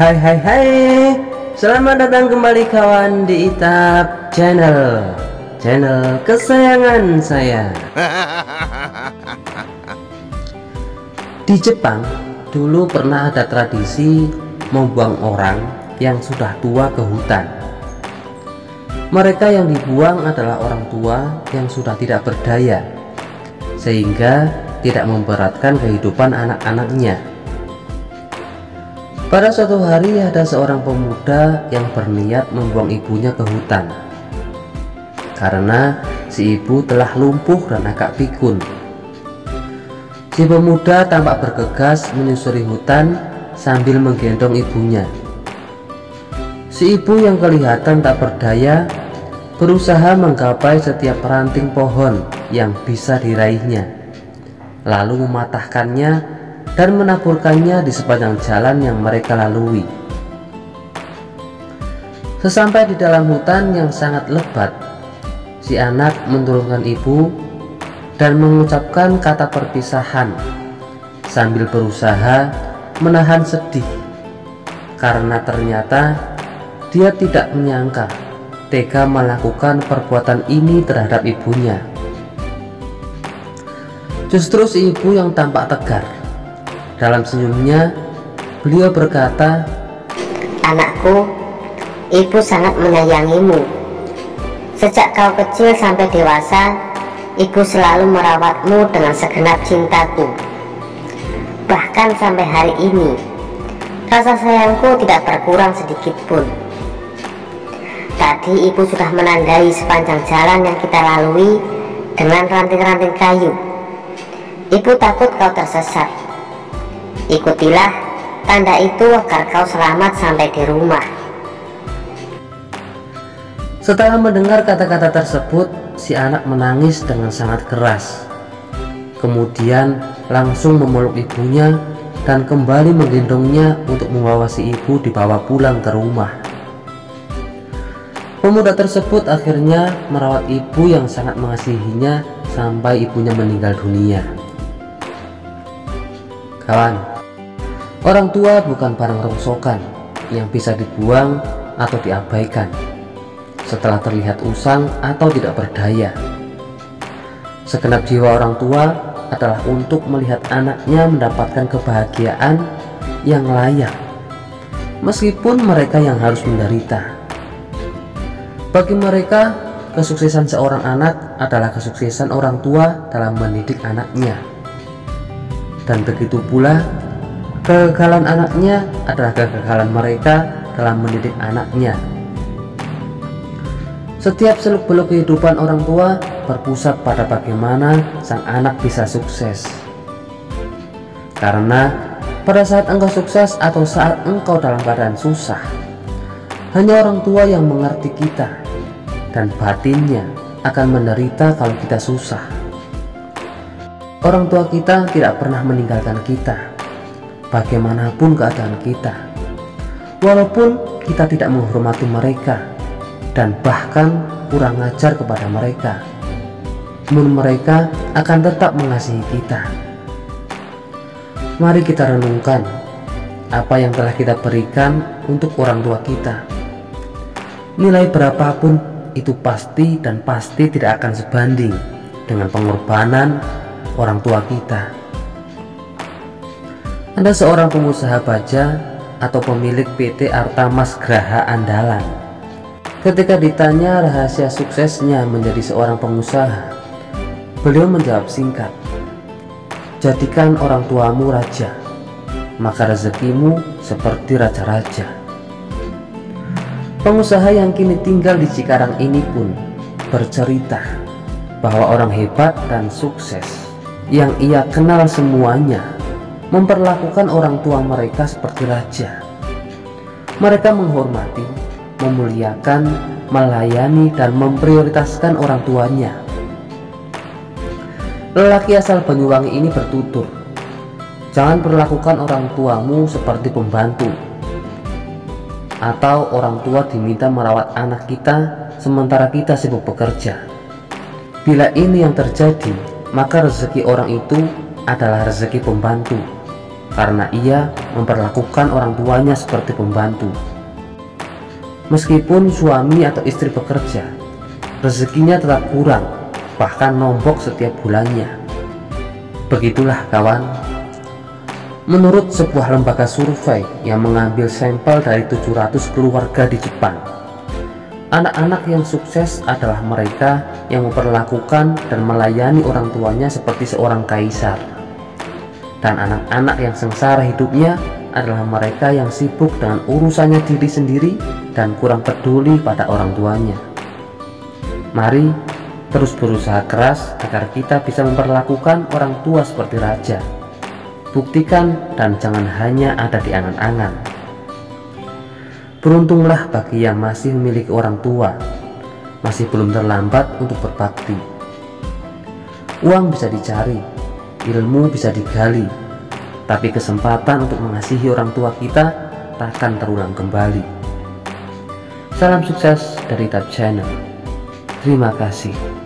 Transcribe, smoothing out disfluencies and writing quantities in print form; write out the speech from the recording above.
Hai hai hai, selamat datang kembali kawan di Itap Channel kesayangan saya. Di Jepang dulu pernah ada tradisi membuang orang yang sudah tua ke hutan. Mereka yang dibuang adalah orang tua yang sudah tidak berdaya, sehingga tidak memberatkan kehidupan anak-anaknya. Pada suatu hari ada seorang pemuda yang berniat membuang ibunya ke hutan karena si ibu telah lumpuh dan agak pikun. Si pemuda tampak bergegas menyusuri hutan sambil menggendong ibunya. Si ibu yang kelihatan tak berdaya berusaha menggapai setiap ranting pohon yang bisa diraihnya, lalu mematahkannya dan menaburkannya di sepanjang jalan yang mereka lalui. Sesampai di dalam hutan yang sangat lebat, si anak menurunkan ibu dan mengucapkan kata perpisahan sambil berusaha menahan sedih karena ternyata dia tidak menyangka tega melakukan perbuatan ini terhadap ibunya. Justru si ibu yang tampak tegar. Dalam senyumnya, beliau berkata, "Anakku, ibu sangat menyayangimu. Sejak kau kecil sampai dewasa, ibu selalu merawatmu dengan segenap cintaku. Bahkan sampai hari ini, rasa sayangku tidak berkurang sedikit pun. Tadi ibu sudah menandai sepanjang jalan yang kita lalui dengan ranting-ranting kayu. Ibu takut kau tersesat. Ikutilah tanda itu agar kau selamat sampai di rumah." Setelah mendengar kata-kata tersebut, si anak menangis dengan sangat keras. Kemudian langsung memeluk ibunya dan kembali menggendongnya untuk membawa si ibu dibawa pulang ke rumah. Pemuda tersebut akhirnya merawat ibu yang sangat mengasihinya sampai ibunya meninggal dunia. Kawan, orang tua bukan barang rongsokan yang bisa dibuang atau diabaikan setelah terlihat usang atau tidak berdaya. Segenap jiwa orang tua adalah untuk melihat anaknya mendapatkan kebahagiaan yang layak, meskipun mereka yang harus menderita. Bagi mereka, kesuksesan seorang anak adalah kesuksesan orang tua dalam mendidik anaknya. Dan begitu pula kegagalan anaknya adalah kegagalan mereka dalam mendidik anaknya. Setiap seluk-beluk kehidupan orang tua berpusat pada bagaimana sang anak bisa sukses. Karena pada saat engkau sukses atau saat engkau dalam keadaan susah, hanya orang tua yang mengerti kita, dan batinnya akan menderita kalau kita susah. Orang tua kita tidak pernah meninggalkan kita, bagaimanapun keadaan kita. Walaupun kita tidak menghormati mereka dan bahkan kurang ajar kepada mereka, namun mereka akan tetap mengasihi kita. Mari kita renungkan apa yang telah kita berikan untuk orang tua kita. Nilai berapapun itu pasti dan pasti tidak akan sebanding dengan pengorbanan orang tua kita. Ada seorang pengusaha baja atau pemilik PT Artamas Graha Andalan. Ketika ditanya rahasia suksesnya menjadi seorang pengusaha, beliau menjawab singkat, "Jadikan orang tuamu raja, maka rezekimu seperti raja-raja." Pengusaha yang kini tinggal di Cikarang ini pun bercerita bahwa orang hebat dan sukses yang ia kenal semuanya memperlakukan orang tua mereka seperti raja. Mereka menghormati, memuliakan, melayani, dan memprioritaskan orang tuanya. Lelaki asal Banyuwangi ini bertutur, "Jangan perlakukan orang tuamu seperti pembantu, atau orang tua diminta merawat anak kita sementara kita sibuk bekerja. Bila ini yang terjadi, maka rezeki orang itu adalah rezeki pembantu, karena ia memperlakukan orang tuanya seperti pembantu. Meskipun suami atau istri bekerja, rezekinya tetap kurang, bahkan nombok setiap bulannya. Begitulah kawan. Menurut sebuah lembaga survei yang mengambil sampel dari 700 keluarga di Jepang, anak-anak yang sukses adalah mereka yang memperlakukan dan melayani orang tuanya seperti seorang kaisar. Dan anak-anak yang sengsara hidupnya adalah mereka yang sibuk dengan urusannya diri sendiri dan kurang peduli pada orang tuanya. Mari terus berusaha keras agar kita bisa memperlakukan orang tua seperti raja. Buktikan dan jangan hanya ada di angan-angan. Beruntunglah bagi yang masih memiliki orang tua. Masih belum terlambat untuk berbakti. Uang bisa dicari, ilmu bisa digali, tapi kesempatan untuk mengasihi orang tua kita takkan terulang kembali. Salam sukses dari Tab Channel. Terima kasih.